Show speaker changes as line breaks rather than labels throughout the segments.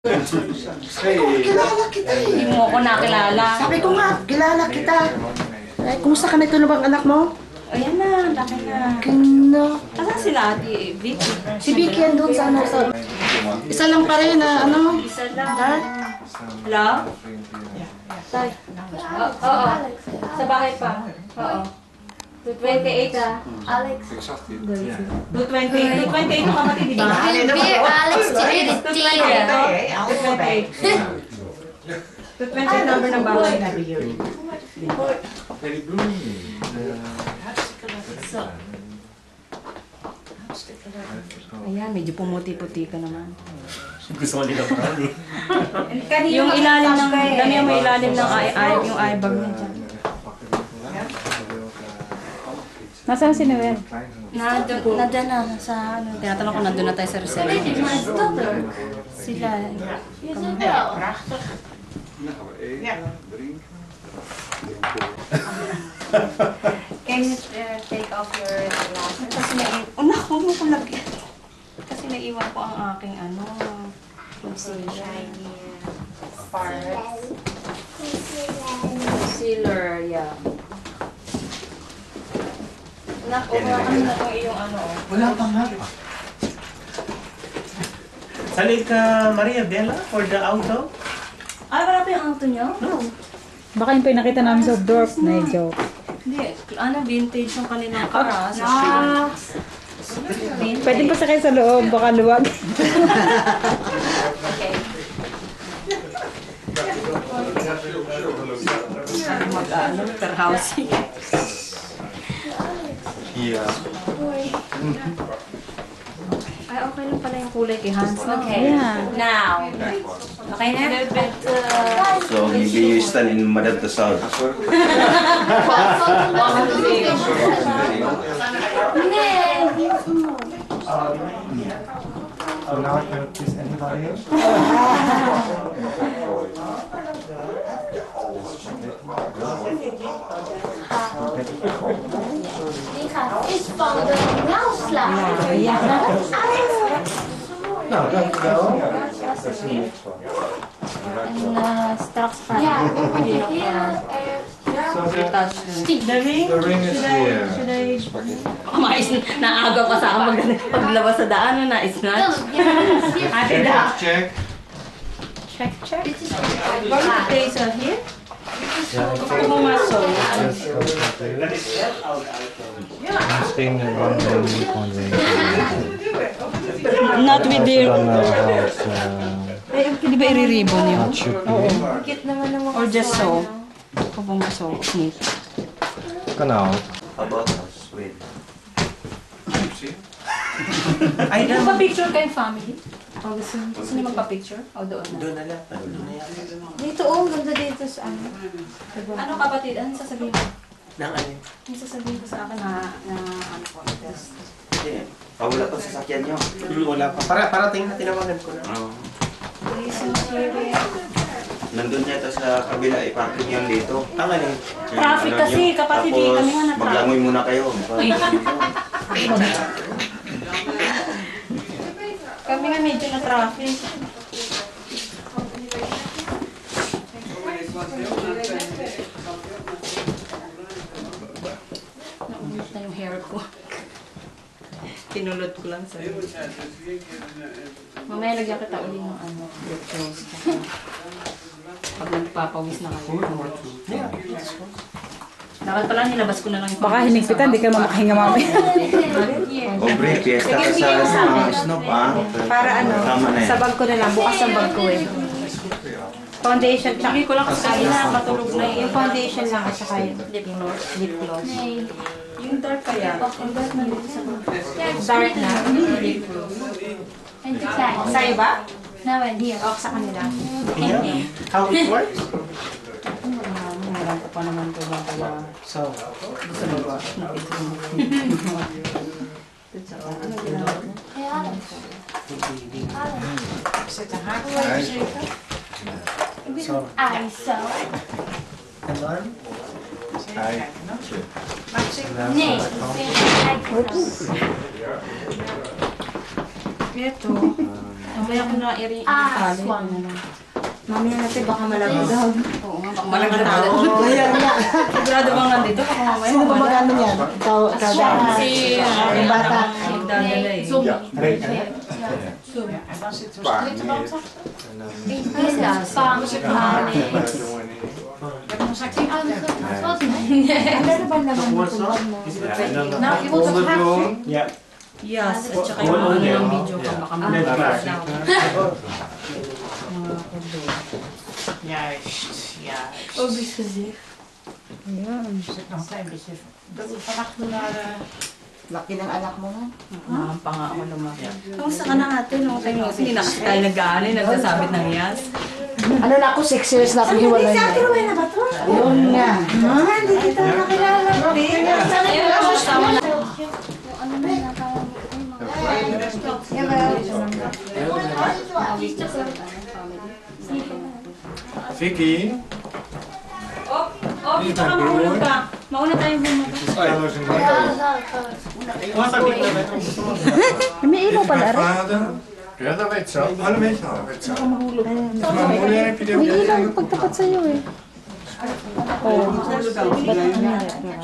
Kilala kita eh.
Hindi mo ako nakilala.
Sabi ko nga, kilala kita. Ay, kumusta ka nito na bang anak mo?
Ayan na, laki na.
Kino?
Asan sila Ate Vicky?
Si Vicky yan doon sa ano. Isa lang pa rin na ano.
Isa lang.
Ha?
Hello? Tay. Oo. Sa bahay pa. Oo. 228 ah.
Alex.
228. 228 yung kapatid, di ba?
Beer, Alex, Judith,
228 number ng bahay. Ayan, medyo pumuti-puti ka naman.
Gusto ko nila pa rin.
Yung ilalim ng, dami yung may ilalim ng yung eye bag niya dyan.
Nasaan si Noel?
Nandyan na, sa ano, tinatanong ko nandun na tayo sa reception. Sila. Can you take off your glasses? Kasi naku, mo ko lagyan. Kasi naiwan ko ang aking ano, shiny parts. Concealer, yeah. Naku, ano na itong iyong ano.
Wala pa nga. Salig ka, Maria Bella, for the auto?
Ay, wala pa yung auto niyo?
No.
Baka yung pinakita namin sa dork na joke.
Hindi, ano, vintage yung kanilang karas.
Pwede pa sakay sa loob, baka luwag.
Okay. Mag-ano, per housing.
Yeah.
Ay, okay lang pala yung kulay kay Hans. Okay.
Yeah.
Now. Okay na? A little bit,
So maybe you stand in Madam Tussauds.
So now I can kiss anybody else?
It's from the mouse lab.
No, don't go.
Strux pa.
Yeah.
So
The ring?
the ring is here.
Should I... Naagaw ka sa akin paglabas sa daan, na-snatch. Ate da.
Check.
Check. Place here? Gusto mo maso.
I'm staying in one day on the
Not with the...
don't know how it's
Di ba i-ribbon yun?
not should be.
Or just so. Kung mo so. Snip.
Genau.
About us, wait.
Ay,
Magpa-picture kayong family? O gusto niyo magpa-picture? O doon na?
doon na lang. Doon na yan.
Dito ganda dito sa ano. Ano kapatid? Ano sasabihin mo?
Nang ano?
Ano sasabihin ko sa akin na ano ko? Test.
Wala pa sa sakyan nyo.
Wala pa. Parating na tinawagan ko na.
Nandun yata sa kabila, iparking yan dito.
Ang ano?
Traffic
Ano
kasi,
nyo?
kapatid,
Tapos,
kami nga na-traffic.
maglangoy muna kayo.
Kami nga medyo na traffic. Naunit na yung hair ko. Tinulot ko lang sa mamaya lagyan kita uli ng ano, lip gloss. Pag nagpapawis na kayo. Dapat pala nilabas ko na lang yung
Baka hinigpitan, di ka makahinga mamaya.
Obre, piyesta ka sa mga snob, ah.
Para ano,
Tama na
sa
yan.
bag ko na lang, bukas ang bag ko eh. Foundation, tsaka
Sabi ko lang kasi kanina, matulog na
yung
yung
foundation lang at saka yung
lip gloss. Lip gloss.
yung dark kaya.
Yung dark na dito sa mga.
Dark na.
Lip gloss.
Sa'yo ba?
No idea.
O, sa kanila.
Yeah. How it works?
Meron ko pa naman ito mga kaya.
So,
Gusto mo ba? Ano ginawa mo?
Hey, Alex.
so,
I saw.
and then? Hi.
Nee.
Ito. Mamaya ko na
Ah, swang.
Mamaya natin baka malagdag. Oo nga, baka malagdag.
Kaya nga.
Sigurado bang nandito? Baka mamaya
Sino ba
mawala.
mag-ano yan? Ikaw daw. Yung bata.
Magdadala eh.
Zoom. Spam.
Yeah.
Yes, at saka yung mga ilang video ka baka malagdag.
Laki ng anak mo nga.
Namampa nga ako lumaki. Kamusta ka na ate? Nung tayo hindi na kasi tayo nag-ano, nagsasabit ng yes.
Ano na ako, 6 years na ako hiwalay na.
na ba to?
Yun nga.
Hindi kita nakilala.
Ano na na parang
Vicky?
Dito ka mahulog ka. Mauna tayo bumaba.
May ilaw pala rin.
Vader? Ja, dat weet ze. Alle mensen al. Weet ze. Maar moeder heb je die ook
May ilaw
gezien?
pagtapat sa'yo eh.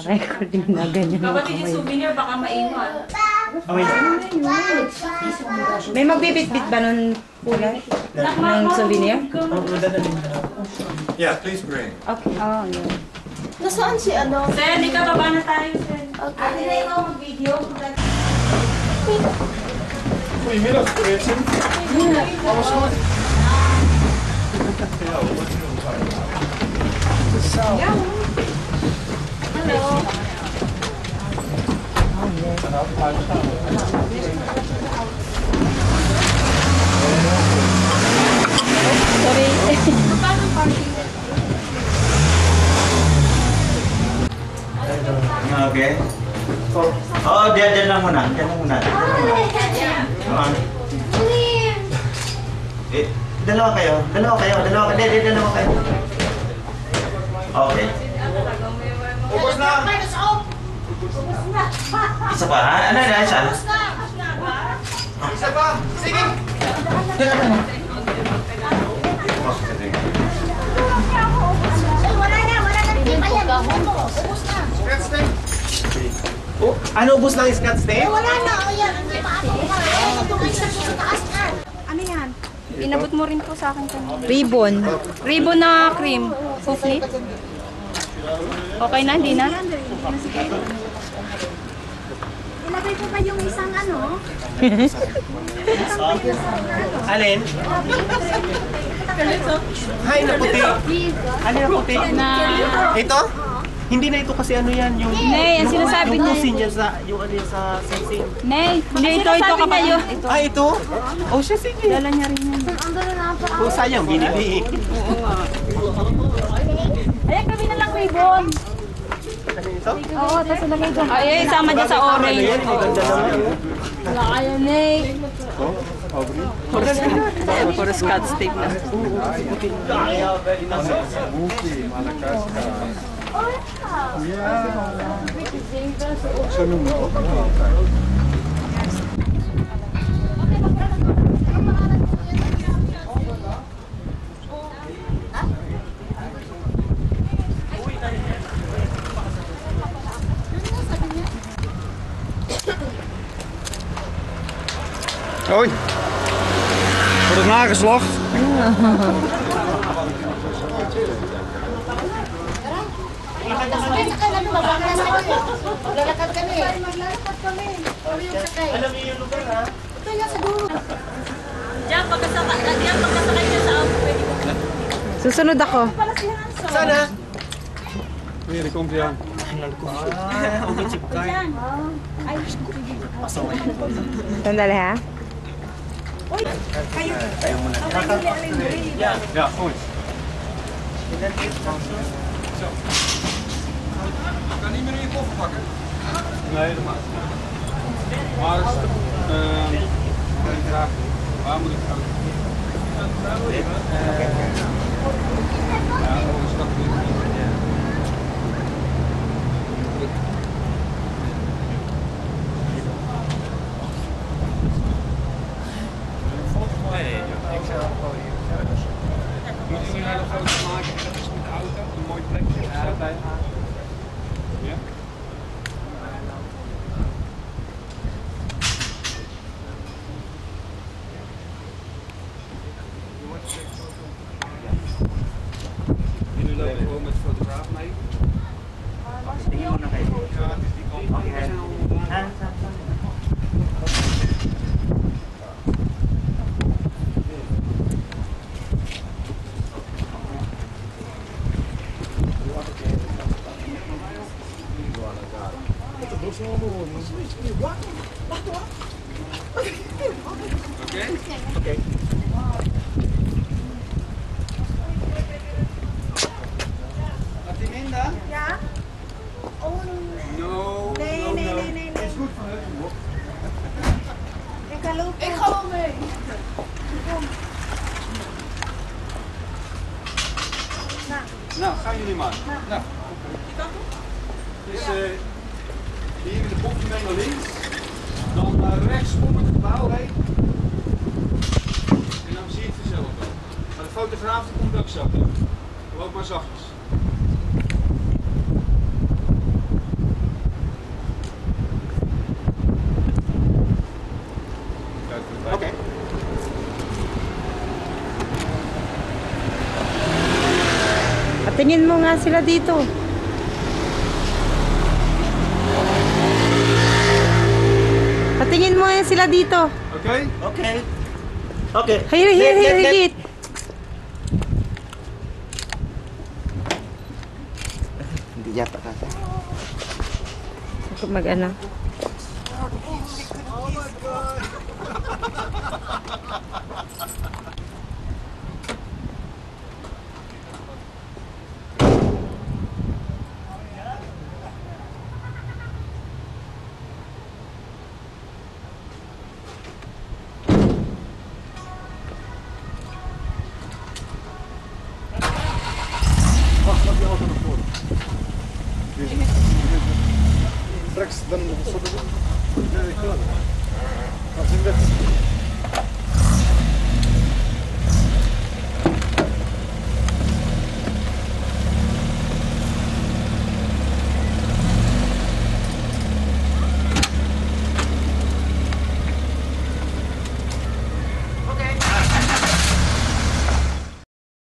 Recording na ganyan.
Kapatid yung souvenir, baka maiwan.
May magbibit-bit ba nun kulay? Ng souvenir?
Ja, please bring.
Okay. Oh, yun.
Nasaan si ano?
Sen, ikababa na tayo, Sen.
Goedemiddag, mensen. Alles goed? Okay. Oh, diyan lang muna. Diyan lang muna. Dalawa kayo. Dalawa kayo. Dalawa kayo. Okay. Ubus na! Isa pa, ha? Ano na, isa? Isa pa! Sige!
Ano ubos lang yung Scotch tape?
Ano yan? Inabot mo rin po sa akin kanina.
Ribbon.
Ribbon na cream. Souffle. Okay na, hindi na?
Ilagay ko ba yung isang ano?
Alin? Hay, na puti. Alin na puti? Ito? Hindi na ito kasi ano yan, yung
Nay, ang sinasabi
yung
niya.
kusin niya sa yung ano yan sa sensing.
Nay, hindi ito kapatid.
Ah, ito? Oh, siya sige.
Dala niya rin yan.
Kung sayang, binili.
Ayan, kami na lang ribbon.
Ano ito?
Oo, tapos ilagay doon. Ay, isama dyan sa orange.
Yan, maganda naman.
Wala kayo, Nay. Puro Scotch tape na.
Hoi. Wordt het nageslacht?
Maglalakad kami.
Alam niyo yung lugar, ha?
Diyan, pagkasakay niya sa ako, pwede ko.
Susunod ako.
Sana.
Weer, die komt hij aan.
Sandali ha.
Ja, goed. Ik kan niet meer in je koffer pakken. Nee, dat maakt niet. Maar waar moet ik gaan? Ja, een stap weer. Moeten jullie een hele foto maken ergens met de auto? Een mooi plekje of zo? Ja? Jullie lopen gewoon met de fotograaf mee? Ja, het is die kant. We zijn allemaal daar. Oké? Latinda?
Ja? Oh,
No.
nee.
Is goed van het hoor.
Ik ga lopen.
Ik ga wel mee.
Nou, gaan jullie maar. Nou, dus hier in de bochtje mee naar links. Dan rechts om het gebouw heen. En dan zie je het vanzelf wel. Maar de fotograaf die komt ook zo. Loop maar zachtjes. Oké.
Patingin mo nga sila dito. Patingin mo nga sila dito.
Oké?
Okay.
Here, higit.
Hindi yata kata.
Ako mag-ano.
Straks dan stop ik. Nee, ik wil het. Als in weg.